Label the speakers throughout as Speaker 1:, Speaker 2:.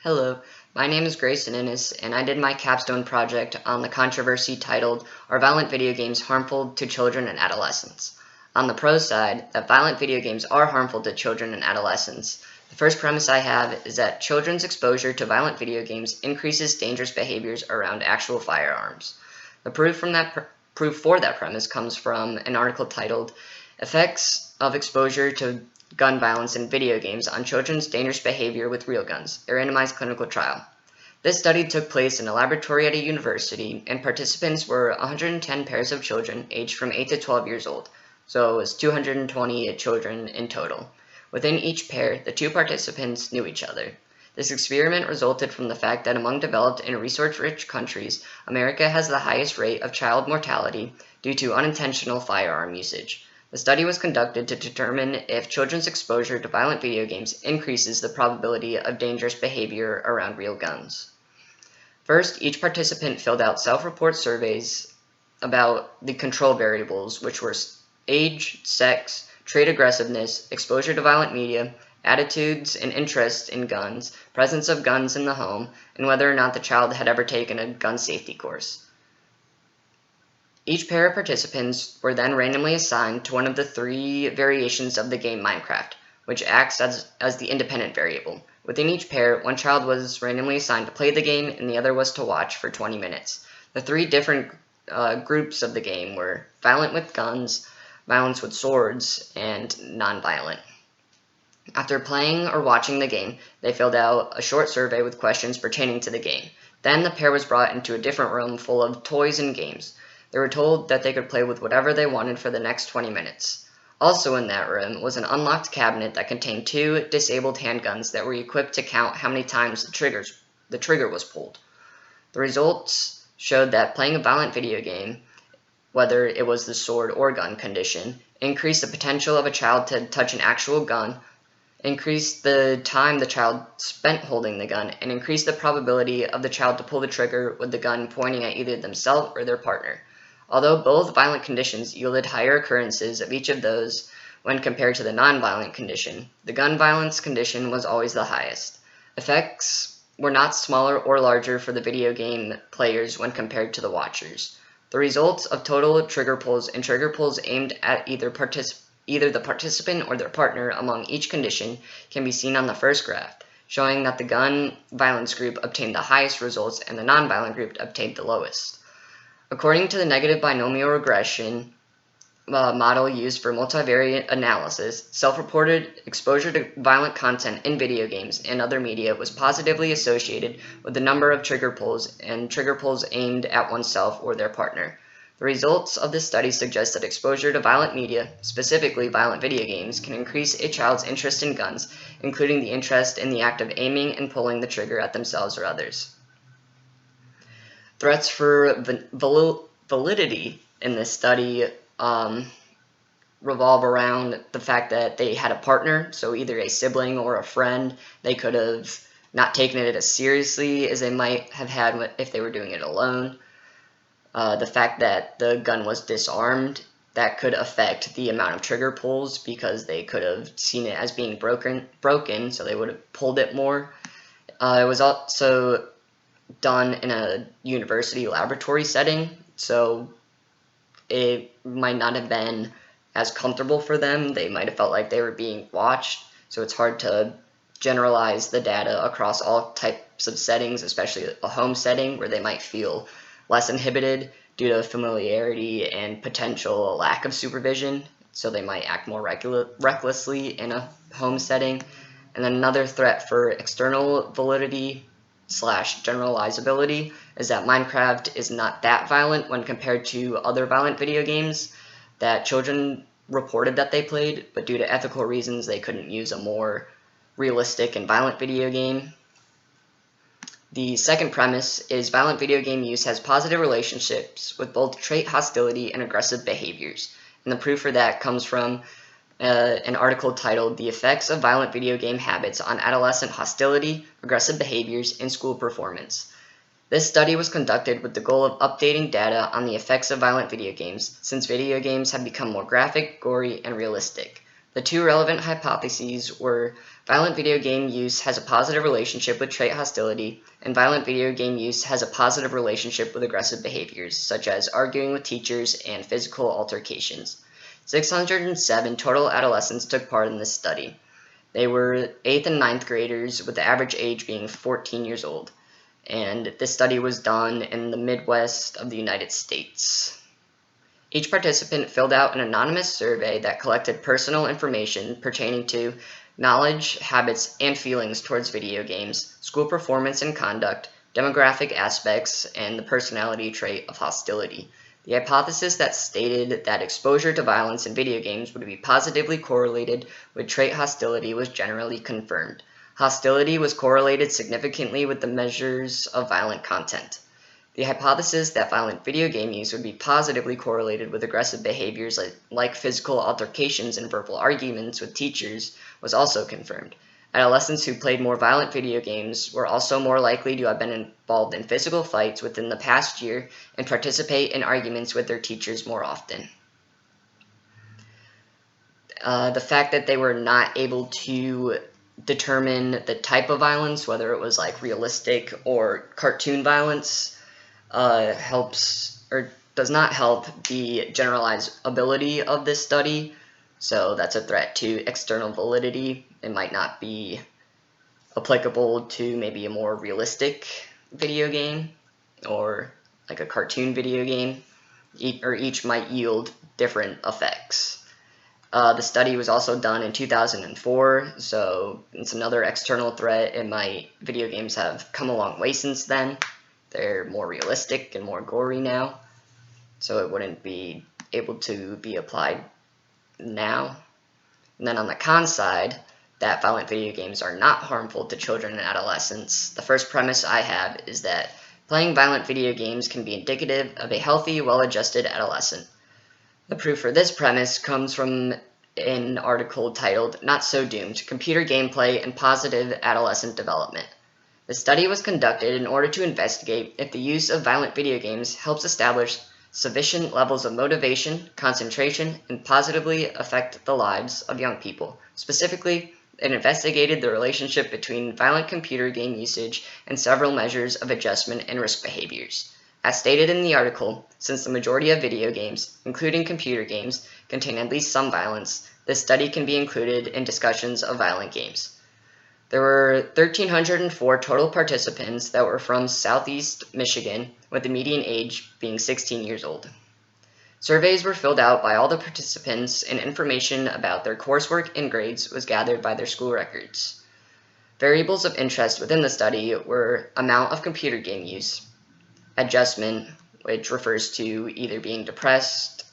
Speaker 1: Hello, my name is Greyson and I did my capstone project on the controversy titled Are Violent Video Games Harmful to Children and Adolescents? On the pro side, that violent video games are harmful to children and adolescents. The first premise I have is that children's exposure to violent video games increases dangerous behaviors around actual firearms. The proof for that premise comes from an article titled Effects of Exposure to Gun Violence in Video Games on Children's Dangerous Behavior with Real Guns, a randomized clinical trial. This study took place in a laboratory at a university, and participants were 110 pairs of children aged from 8 to 12 years old, so it was 220 children in total. Within each pair, the two participants knew each other. This experiment resulted from the fact that among developed and resource-rich countries, America has the highest rate of child mortality due to unintentional firearm usage. The study was conducted to determine if children's exposure to violent video games increases the probability of dangerous behavior around real guns. First, each participant filled out self-report surveys about the control variables, which were age, sex, trait aggressiveness, exposure to violent media, attitudes and interests in guns, presence of guns in the home, and whether or not the child had ever taken a gun safety course. Each pair of participants were then randomly assigned to one of the three variations of the game Minecraft, which acts as the independent variable. Within each pair, one child was randomly assigned to play the game and the other was to watch for 20 minutes. The three different groups of the game were violent with guns, violence with swords, and non-violent. After playing or watching the game, they filled out a short survey with questions pertaining to the game. Then the pair was brought into a different room full of toys and games. They were told that they could play with whatever they wanted for the next 20 minutes. Also in that room was an unlocked cabinet that contained two disabled handguns that were equipped to count how many times the trigger was pulled. The results showed that playing a violent video game, whether it was the sword or gun condition, increased the potential of a child to touch an actual gun, increased the time the child spent holding the gun, and increased the probability of the child to pull the trigger with the gun pointing at either themselves or their partner. Although both violent conditions yielded higher occurrences of each of those when compared to the non-violent condition, the gun violence condition was always the highest. Effects were not smaller or larger for the video game players when compared to the watchers. The results of total trigger pulls and trigger pulls aimed at either the participant or their partner among each condition can be seen on the first graph, showing that the gun violence group obtained the highest results and the non-violent group obtained the lowest. According to the negative binomial regression model used for multivariate analysis, self-reported exposure to violent content in video games and other media was positively associated with the number of trigger pulls and trigger pulls aimed at oneself or their partner. The results of this study suggest that exposure to violent media, specifically violent video games, can increase a child's interest in guns, including the interest in the act of aiming and pulling the trigger at themselves or others. Threats for validity in this study revolve around the fact that they had a partner, so either a sibling or a friend. They could have not taken it as seriously as they might have had if they were doing it alone. The fact that the gun was disarmed, that could affect the amount of trigger pulls because they could have seen it as being broken, so they would have pulled it more. It was also done in a university laboratory setting, so it might not have been as comfortable for them. They might have felt like they were being watched, so it's hard to generalize the data across all types of settings, especially a home setting where they might feel less inhibited due to familiarity and potential lack of supervision, so they might act more recklessly in a home setting. And then another threat for external validity / generalizability is that Minecraft is not that violent when compared to other violent video games that children reported that they played, but due to ethical reasons they couldn't use a more realistic and violent video game. The second premise is violent video game use has positive relationships with both trait hostility and aggressive behaviors, and the proof for that comes from an article titled The Effects of Violent Video Game Habits on Adolescent Hostility, Aggressive Behaviors, and School Performance. This study was conducted with the goal of updating data on the effects of violent video games, since video games have become more graphic, gory, and realistic. The two relevant hypotheses were Violent video game use has a positive relationship with trait hostility, and violent video game use has a positive relationship with aggressive behaviors, such as arguing with teachers and physical altercations. 607 total adolescents took part in this study. They were 8th and 9th graders, with the average age being 14 years old. And this study was done in the Midwest of the United States. Each participant filled out an anonymous survey that collected personal information pertaining to knowledge, habits, and feelings towards video games, school performance and conduct, demographic aspects, and the personality trait of hostility. The hypothesis that stated that exposure to violence in video games would be positively correlated with trait hostility was generally confirmed. Hostility was correlated significantly with the measures of violent content. The hypothesis that violent video game use would be positively correlated with aggressive behaviors like physical altercations and verbal arguments with teachers was also confirmed. Adolescents who played more violent video games were also more likely to have been involved in physical fights within the past year and participate in arguments with their teachers more often. The fact that they were not able to determine the type of violence, whether it was like realistic or cartoon violence, helps or does not help the generalizability of this study. So that's a threat to external validity. It might not be applicable to maybe a more realistic video game or like a cartoon video game, or each might yield different effects. The study was also done in 2004, so it's another external threat. Video games have come a long way since then. They're more realistic and more gory now, so it wouldn't be able to be applied now. And then on the con side, that violent video games are not harmful to children and adolescents. The first premise I have is that playing violent video games can be indicative of a healthy, well-adjusted adolescent. The proof for this premise comes from an article titled "Not So Doomed: Computer Gameplay and Positive Adolescent Development." The study was conducted in order to investigate if the use of violent video games helps establish sufficient levels of motivation, concentration, and positively affect the lives of young people. Specifically, it investigated the relationship between violent computer game usage and several measures of adjustment and risk behaviors. As stated in the article, since the majority of video games, including computer games, contain at least some violence, this study can be included in discussions of violent games. There were 1,304 total participants that were from Southeast Michigan, with the median age being 16 years old. Surveys were filled out by all the participants, and information about their coursework and grades was gathered by their school records. Variables of interest within the study were amount of computer game use, adjustment, which refers to either being depressed,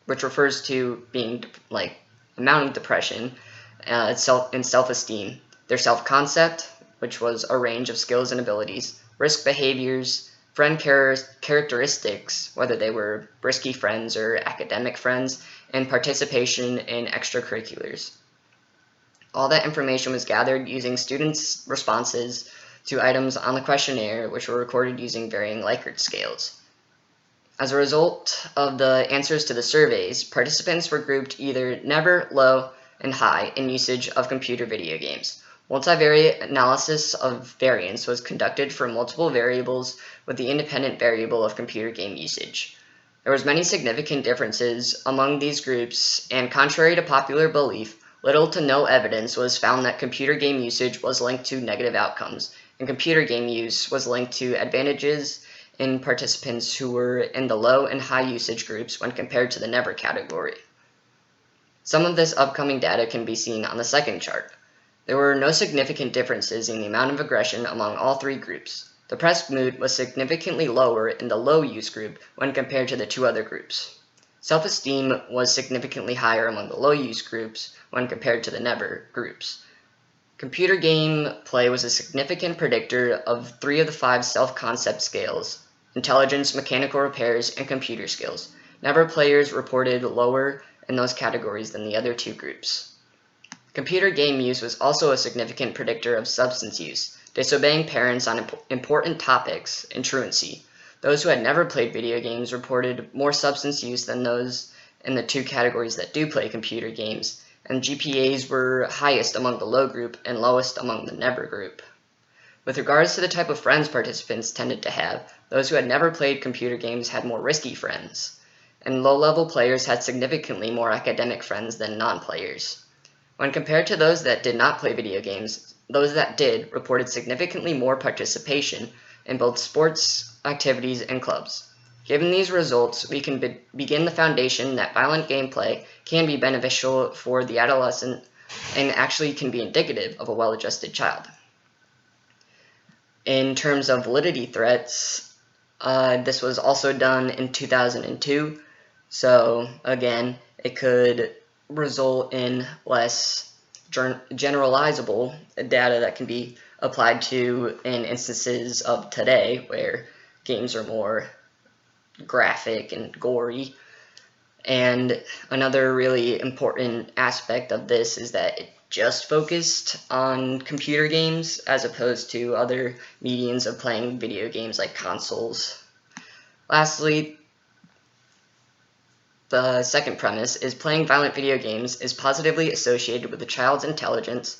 Speaker 1: which refers to being like amount of depression, and self-esteem, their self-concept, which was a range of skills and abilities, risk behaviors, friend characteristics, whether they were risky friends or academic friends, and participation in extracurriculars. All that information was gathered using students' responses to items on the questionnaire, which were recorded using varying Likert scales. As a result of the answers to the surveys, participants were grouped either never, low, and high in usage of computer video games. Multivariate analysis of variance was conducted for multiple variables with the independent variable of computer game usage. There was many significant differences among these groups, and contrary to popular belief, little to no evidence was found that computer game usage was linked to negative outcomes, and computer game use was linked to advantages in participants who were in the low and high usage groups when compared to the never category. Some of this upcoming data can be seen on the second chart. There were no significant differences in the amount of aggression among all three groups. Depressed mood was significantly lower in the low use group when compared to the two other groups. Self-esteem was significantly higher among the low use groups when compared to the never groups. Computer game play was a significant predictor of 3 of the 5 self-concept scales: intelligence, mechanical repairs, and computer skills. Never players reported lower in those categories than the other two groups. Computer game use was also a significant predictor of substance use, disobeying parents on important topics, and truancy. Those who had never played video games reported more substance use than those in the two categories that do play computer games, and GPAs were highest among the low group and lowest among the never group. With regards to the type of friends participants tended to have, those who had never played computer games had more risky friends, and low-level players had significantly more academic friends than non-players. When compared to those that did not play video games, those that did reported significantly more participation in both sports, activities, and clubs. Given these results, we can begin the foundation that violent gameplay can be beneficial for the adolescent and actually can be indicative of a well-adjusted child. In terms of validity threats, this was also done in 2002, so again, it could result in less generalizable data that can be applied to in instances of today where games are more graphic and gory. And another really important aspect of this is that it just focused on computer games as opposed to other mediums of playing video games like consoles. Lastly, the second premise is playing violent video games is positively associated with a child's intelligence,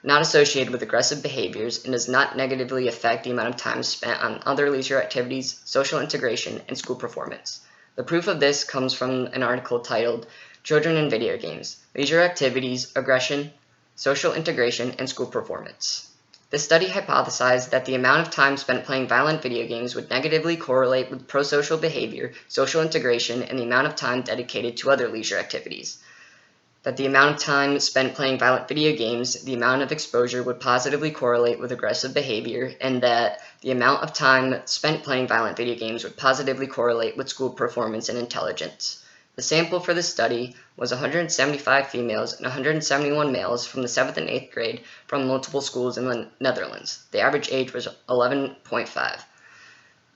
Speaker 1: not associated with aggressive behaviors, and does not negatively affect the amount of time spent on other leisure activities, social integration, and school performance. The proof of this comes from an article titled Children in Video Games, Leisure Activities, Aggression, Social Integration, and School Performance. This study hypothesized that the amount of time spent playing violent video games would negatively correlate with prosocial behavior, social integration, and the amount of time dedicated to other leisure activities. That the amount of time spent playing violent video games, the amount of exposure would positively correlate with aggressive behavior, and that the amount of time spent playing violent video games would positively correlate with school performance and intelligence. The sample for this study was 175 females and 171 males from the 7th and 8th grade from multiple schools in the Netherlands. The average age was 11.5.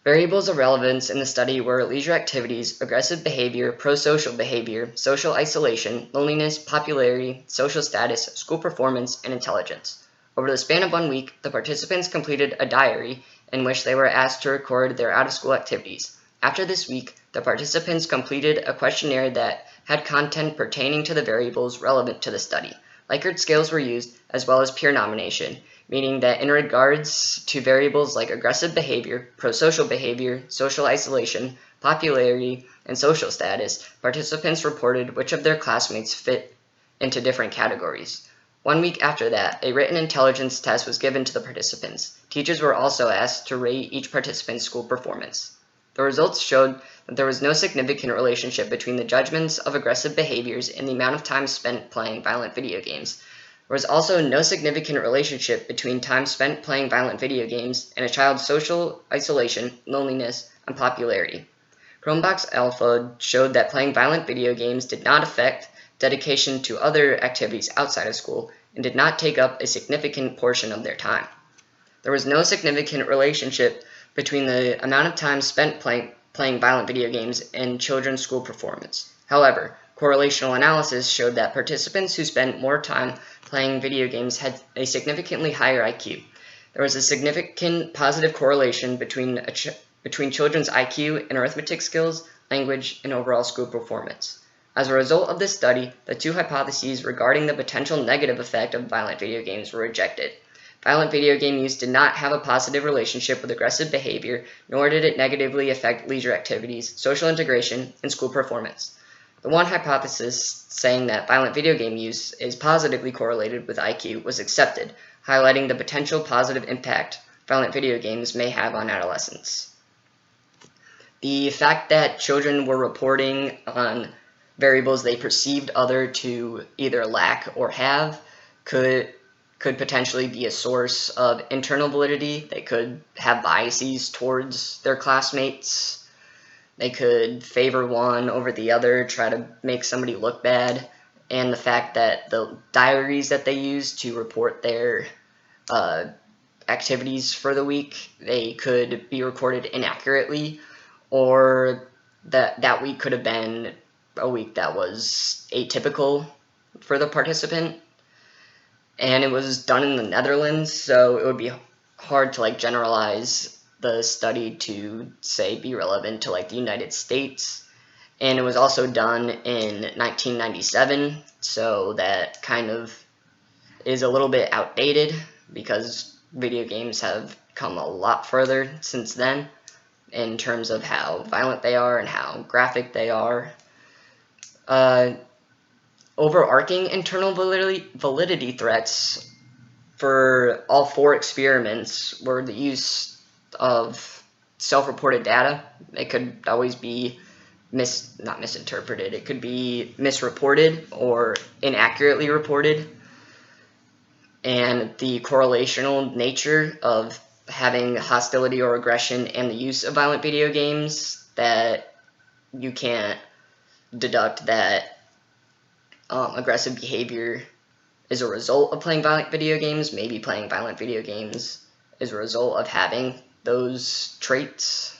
Speaker 1: Variables of relevance in the study were leisure activities, aggressive behavior, prosocial behavior, social isolation, loneliness, popularity, social status, school performance, and intelligence. Over the span of 1 week, the participants completed a diary in which they were asked to record their out-of-school activities. After this week, the participants completed a questionnaire that had content pertaining to the variables relevant to the study. Likert scales were used, as well as peer nomination, meaning that in regards to variables like aggressive behavior, prosocial behavior, social isolation, popularity, and social status, participants reported which of their classmates fit into different categories. 1 week after that, a written intelligence test was given to the participants. Teachers were also asked to rate each participant's school performance. The results showed that there was no significant relationship between the judgments of aggressive behaviors and the amount of time spent playing violent video games. There was also no significant relationship between time spent playing violent video games and a child's social isolation, loneliness, and popularity. Cronbach's alpha showed that playing violent video games did not affect dedication to other activities outside of school and did not take up a significant portion of their time. There was no significant relationship between the amount of time spent playing violent video games and children's school performance. However, correlational analysis showed that participants who spent more time playing video games had a significantly higher IQ. There was a significant positive correlation between children's IQ and arithmetic skills, language, and overall school performance. As a result of this study, the two hypotheses regarding the potential negative effect of violent video games were rejected. Violent video game use did not have a positive relationship with aggressive behavior, nor did it negatively affect leisure activities, social integration, and school performance. The one hypothesis saying that violent video game use is positively correlated with IQ was accepted, highlighting the potential positive impact violent video games may have on adolescents. The fact that children were reporting on variables they perceived other to either lack or have could potentially be a source of internal validity. They could have biases towards their classmates. They could favor one over the other, try to make somebody look bad. And the fact that the diaries that they use to report their activities for the week, they could be recorded inaccurately, or that week could have been a week that was atypical for the participant. And it was done in the Netherlands, so it would be hard to generalize the study to say be relevant to the United States. And it was also done in 1997, so that kind of is a little bit outdated because video games have come a lot further since then in terms of how violent they are and how graphic they are. Overarching internal validity threats for all 4 experiments were the use of self-reported data. It could always be not misinterpreted. It could be misreported or inaccurately reported. And the correlational nature of having hostility or aggression and the use of violent video games, that you can't deduct that aggressive behavior is a result of playing violent video games. Maybe playing violent video games is a result of having those traits.